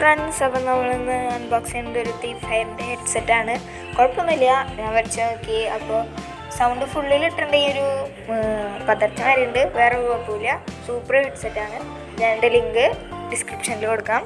Friends, അപ്പം നമ്മളിന്ന് unbox ചെയ്യുന്നത് ഒരു T5-ൻ്റെ ഹെഡ്സെറ്റാണ്. കുഴപ്പമൊന്നുമില്ല, ഞാൻ വരച്ച് നോക്കി. അപ്പോൾ സൗണ്ട് ഫുള്ളിലിട്ടുണ്ടെങ്കിൽ ഒരു പതർച്ച വരെയുണ്ട്, വേറെ കുഴപ്പമില്ല. സൂപ്പർ ഹെഡ്സെറ്റാണ്. ഞാൻ എൻ്റെ ലിങ്ക് ഡിസ്ക്രിപ്ഷനിൽ കൊടുക്കാം.